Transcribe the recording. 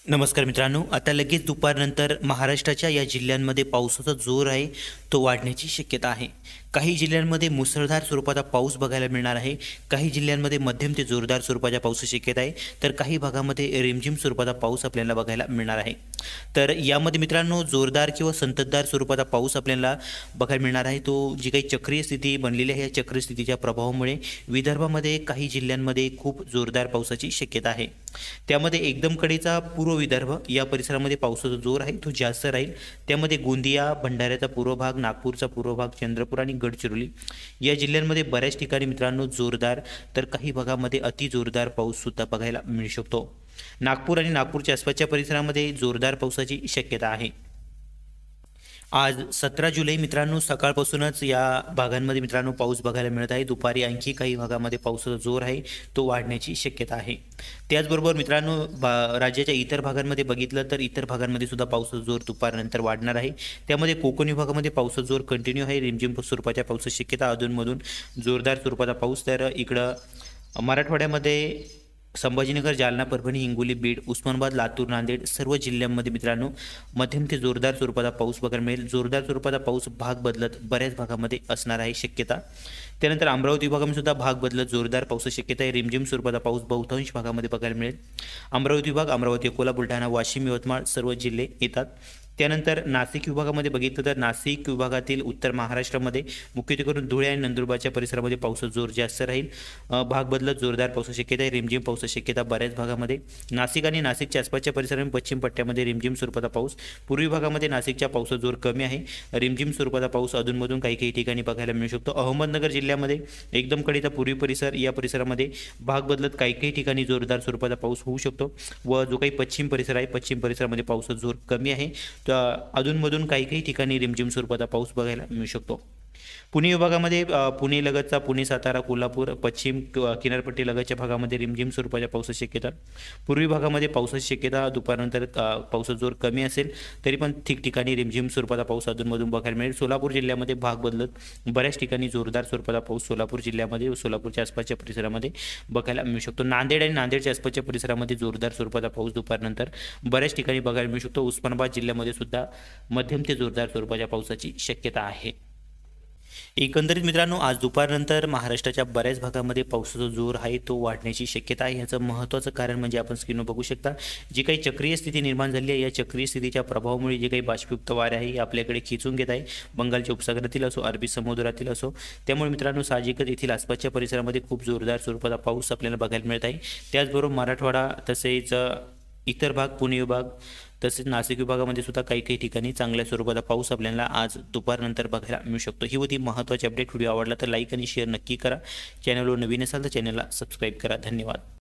नमस्कार मित्रांनो, आता लगेच दुपारनंतर महाराष्ट्राच्या या जिल्ह्यांमध्ये पावसाचा जोर आहे तो वाढण्याची शक्यता आहे। काही जिल्ह्यांमध्ये मुसळधार स्वरूपाचा पाऊस बघायला मिळणार आहे। काही जिल्ह्यांमध्ये मध्यम ते जोरदार स्वरूपाच्या पावसाची शक्यता आहे, तर काही भागामध्ये रिमझिम स्वरूपाचा पाऊस आपल्याला बघायला मिळणार आहे। तर यामध्ये मित्रांनो जोरदार किंवा संततधार स्वरूपाचा पाऊस आपल्याला बघायला मिळणार आहे। तो जी काही चक्रीय स्थिती बनलेली आहे, या चक्रीय स्थितीच्या प्रभावामुळे विदर्भामध्ये काही जिल्ह्यांमध्ये खूप जोरदार पावसाची शक्यता आहे। त्यामध्ये एकदम कडेचा पूर्व विदर्भ या परिसरामध्ये पावसाचा जोर आहे तो जास्त राहील। त्यामध्ये गोंदिया, भंडाऱ्याचा पूर्व भाग, नागपूरचा पूर्व भाग, चंद्रपूर आणि गडचिरोली या जिल्ह्यांमध्ये बऱ्याच ठिकाणी मित्रांनो जोरदार, तर काही भागामध्ये अति जोरदार पाऊस सुद्धा बघायला मिळू शकतो। नागपूर आणि नागपूरच्या आसपासच्या परिसरामध्ये जोरदार पावसाची शक्यता आहे। आज 17 जुलै मित्रांनो सकाळपासूनच या भागांमध्ये मित्रांनो पाऊस बघायला मिळत आहे। दुपारी आणखी काही भागामध्ये पावसाचा जोर आहे तो वाढण्याची शक्यता आहे। त्याचबरोबर मित्रांनो राज्याच्या इतर भागांमध्ये बघितलं तर इतर भागांमध्ये सुद्धा पावसाचा जोर दुपारनंतर वाढणार आहे। त्यामध्ये कोकण विभागामध्ये पावसाचा जोर कंटिन्यू आहे, रिमझिम स्वरूपाच्या पावसाची शक्यता, अधूनमधून जोरदार स्वरूपाचा पाऊस। तर इकडं मराठवाड्यामध्ये संभाजीनगर, जालना, परभणी, हिंगोली, बीड, उस्मानाबाद, लातूर, नांदेड सर्व जिल्ह्यांमध्ये मित्रांनो मध्यम ते जोरदार स्वरूपाचा पाऊस बघायला मिळेल। जोरदार स्वरूपाचा पाऊस भाग बदलत बऱ्याच भागामध्ये असणार आहे शक्यता। त्यानंतर अमरावती विभागामध्ये सुद्धा भाग बदलत जोरदार पावसाची शक्यता आहे। रिमझिम स्वरूपाचा पाऊस बहुतांश भागामध्ये बघायला मिळेल। अमरावती विभाग, अमरावती, अकोला, बुलढाणा, वाशिम, यवतमाळ सर्व जिल्हे येतात। त्यानंतर नाशिक विभागामध्ये बघितलं तर नाशिक विभागातील उत्तर महाराष्ट्रामध्ये मुख्यत्वे करून धुळे आणि नंदुरबारच्या परिसरामध्ये पावसाचा जोर जास्त राहील। भाग बदलत जोरदार पावसाची शक्यता आहे, रिमझिम पावसाची शक्यता बऱ्याच भागामध्ये। नाशिक आणि नाशिकच्या आसपासच्या परिसरामध्ये पश्चिम पट्ट्यामध्ये रिमझिम स्वरूपाचा पाऊस, पूर्वी भागामध्ये नाशिकच्या पावसाचा जोर कमी आहे, रिमझिम स्वरूपाचा पाऊस अधूनमधून काही ठिकाणी बघायला मिळू शकतो। अहमदनगर जिल्ह्यामध्ये एकदम कडेचा पूर्वी परिसर या परिसरामध्ये भाग बदलत काही ठिकाणी जोरदार स्वरूपाचा पाऊस होऊ शकतो। व जो काही पश्चिम परिसर आहे, पश्चिम परिसरामध्ये पावसाचा जोर कमी आहे, अधूनमधून काही ठिकाणी रिमझिम स्वरूपाचा पाऊस बघायला मिळू शकतो। पुणे विभागामध्ये पुणे लगतचा पुणे, सातारा, कोल्हापूर, पश्चिम किनारपट्टी लगतच्या भागामध्ये रिमझिम स्वरूपाच्या पावसाची शक्यता। पूर्वी भागामध्ये पावसाची शक्यता दुपारनंतर पावसाचा जोर कमी असेल तरी पण ठिकठिकाणी रिमझिम स्वरूपाचा पाऊस अधूनमधून बघायला मिळेल। सोलापूर जिल्ह्यामध्ये भाग बदलत बऱ्याच ठिकाणी जोरदार स्वरूपाचा पाऊस सोलापूर जिल्ह्यामध्ये व सोलापूरच्या आसपासच्या परिसरामध्ये बघायला मिळू शकतो। नांदेड आणि नांदेडच्या आसपासच्या परिसरामध्ये जोरदार स्वरूपाचा पाऊस दुपारनंतर बऱ्याच ठिकाणी बघायला मिळू शकतो। उस्मानाबाद जिल्ह्यामध्ये सुद्धा मध्यम ते जोरदार स्वरूपाच्या पावसाची शक्यता आहे। एकंदरीत मित्रांनो आज दुपारनंतर महाराष्ट्राच्या बऱ्याच भागामध्ये पावसाचा जोर आहे तो वाढण्याची शक्यता आहे। याचं महत्त्वाचं कारण म्हणजे आपण स्क्रीनवर बघू शकता, जी काही चक्रीय स्थिती निर्माण झाली आहे, या चक्रीय स्थितीच्या प्रभावामुळे जे काही बाष्पयुक्त वारे आहे आपल्याकडे खिचून घेत आहे, बंगालच्या उपसागरातील असो, अरबी समुद्रातील असो। त्यामुळे मित्रांनो साहजिकच येथील आसपासच्या परिसरामध्ये खूप जोरदार स्वरूपाचा पाऊस आपल्याला बघायला मिळत आहे। त्याचबरोबर मराठवाडा तसेच इतर भाग, पुणे विभाग तसेच नाशिक विभागामध्ये सुद्धा काही ठिकाणी चांगल्या स्वरूपाचा पाऊस आपल्याला आज दुपारनंतर बघायला मिळू शकतो। ही होती महत्त्वाची अपडेट। व्हिडिओ आवडला तर लाईक आणि शेअर नक्की करा। चॅनलवर नवीन असाल तर चॅनलला सबस्क्राईब करा। धन्यवाद।